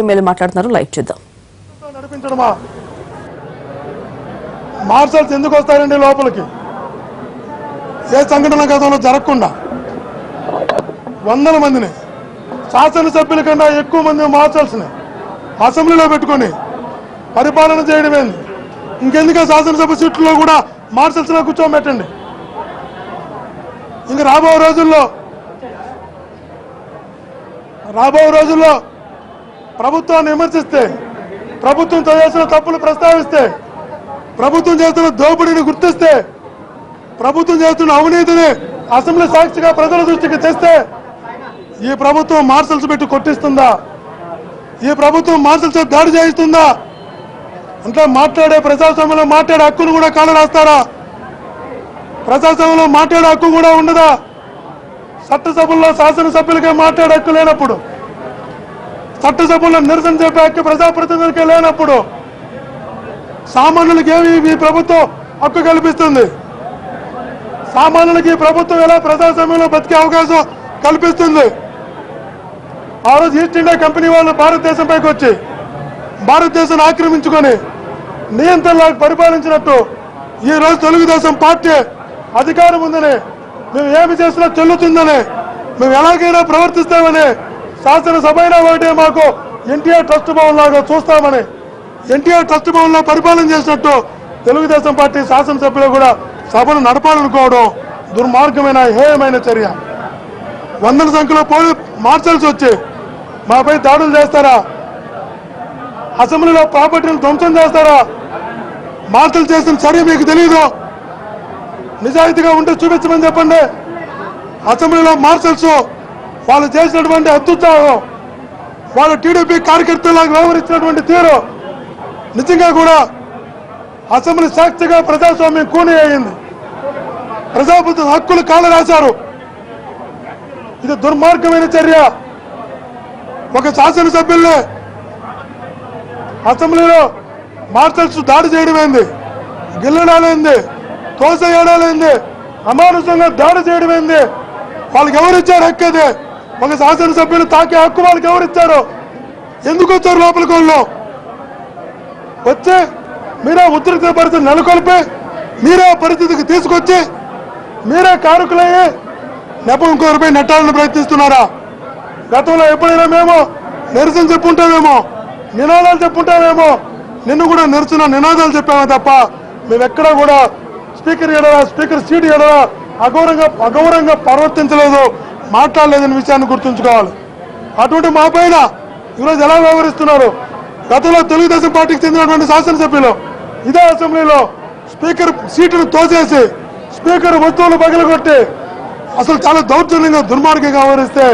MLA మాట్లాడుతున్నారు, live చూద్దాం. నడిపించడమా? Marshals ఎందుకు వస్తారండి లోపలికి? ఏ సంఘటన గతంలో జరగకుండా వందల మందిని, శాసనసభ్యుల కన్నా ఎక్కువ మంది మార్షల్స్ని అసెంబ్లీలో పెట్టుకొని పరిపాలన చేయడమేంది? ఇంకెందుకే శాసనసభ సీట్లలో కూడా మార్షల్స్లో కూర్చోబెట్టండి. ఇంక రాబో రోజుల్లో ప్రభుత్వాన్ని విమర్శిస్తే, ప్రభుత్వం చేసిన తప్పులు ప్రస్తావిస్తే, ప్రభుత్వం చేస్తున్న దోపిడీని గుర్తిస్తే, ప్రభుత్వం చేస్తున్న అవినీతిని అసెంబ్లీ సాక్షిగా ప్రజల దృష్టికి తెస్తే ఈ ప్రభుత్వం మార్షల్స్ పెట్టి కొట్టిస్తుందా? ఈ ప్రభుత్వం మార్షల్స్ దాడి చేయిస్తుందా? అంటే మాట్లాడే ప్రజాస్వామ్యంలో మాట్లాడే హక్కును కూడా కాళ్ళ రాస్తారా? ప్రజాస్వామ్యంలో మాట్లాడే హక్కు కూడా ఉండదా? చట్టసభల్లో శాసనసభ్యులకే మాట్లాడే హక్కు లేనప్పుడు, చట్టసభల్లో నిరసన చెప్పే హక్కు ప్రజాప్రతినిధులకే లేనప్పుడు సామాన్యులకి ఏమి ఈ ప్రభుత్వం హక్కు కల్పిస్తుంది? సామాన్యులకి ఈ ప్రభుత్వం ఎలా ప్రజాస్వామ్యంలో బతికే అవకాశం కల్పిస్తుంది? ఆ రోజు ఈస్ట్ ఇండియా కంపెనీ వాళ్ళు భారతదేశంపైకి వచ్చి భారతదేశాన్ని ఆక్రమించుకొని నియంత్రణలాగా పరిపాలించినట్టు ఈ రోజు తెలుగుదేశం పార్టీ అధికారం ఉందని, మేము ఏమి చేసినా చెల్లుతుందని, మేము ఎలాగైనా ప్రవర్తిస్తామని, శాసనసభ అయినా ఒకటే మాకు ఎన్టీఆర్ ట్రస్ట్ భవన్ లాగా చూస్తామని, ఎన్టీఆర్ ట్రస్ట్ భవన్ లో పరిపాలన చేసినట్టు తెలుగుదేశం పార్టీ శాసనసభ్యులు కూడా సభను నడపాలనుకోవడం దుర్మార్గమైన హేయమైన చర్య. వందల సంఖ్యలో పోలీస్ మార్షల్స్ వచ్చి మాపై దాడులు చేస్తారా? అసెంబ్లీలో ప్రాపర్టీని ధ్వంసం చేస్తారా? మార్షల్ చేసిన చర్య మీకు తెలియదు? నిజాయితీగా ఉంటే చూపించమని చెప్పండి. అసెంబ్లీలో మార్షల్స్ వాళ్ళు చేసినటువంటి అత్యుత్సాహం, వాళ్ళు టీడీపీ కార్యకర్తలాగా వ్యవహరించినటువంటి తీరు నిజంగా కూడా అసెంబ్లీ సాక్షిగా ప్రజాస్వామ్యం కూని అయింది. ప్రజాప్రతినిధుల హక్కులు కాళ్ళ రాశారు. ఇది దుర్మార్గమైన చర్య. ఒక శాసనసభ్యుల్ని అసెంబ్లీలో మార్షల్స్ దాడి చేయడమైంది, గిల్లడాలైంది, తోసేయడాలైంది, అమానుషంగా దాడి చేయడమైంది. వాళ్ళకి ఎవరిచ్చారు హక్కు? అది ఒక శాసనసభ్యులు తాకే హక్కు వాళ్ళకి ఎవరిచ్చారు? ఎందుకు వచ్చారు లోపలికి? వాళ్ళు వచ్చి మీరే ఉద్రిక్త పరిస్థితి నెలకొల్పి, మీరే పరిస్థితికి తీసుకొచ్చి, మీరే కారకులయ్యి నెపం ఇంకొకరిపై నెట్టాలని ప్రయత్నిస్తున్నారా? గతంలో ఎప్పుడైనా మేము నిరసన చెప్పుంటామేమో, నినాదాలు చెప్పుంటామేమో, నిన్ను కూడా నిరసన నినాదాలు చెప్పామే తప్ప మేమెక్కడా కూడా స్పీకర్ సీట్ ఎడరా అగౌరవంగా ప్రవర్తించలేదు, మాట్లాడలేదనే విషయాన్ని గుర్తుంచుకోవాలి. అటువంటి మా పైన ఈరోజు ఎలా వ్యవహరిస్తున్నారు? గతంలో తెలుగుదేశం పార్టీకి చెందినటువంటి శాసనసభ్యులు ఇదే అసెంబ్లీలో స్పీకర్ సీటును తోసేసి, స్పీకర్ వస్తువులు పగలగొట్టి అసలు చాలా దౌర్జన్యంగా దుర్మార్గంగా వ్యవహరిస్తే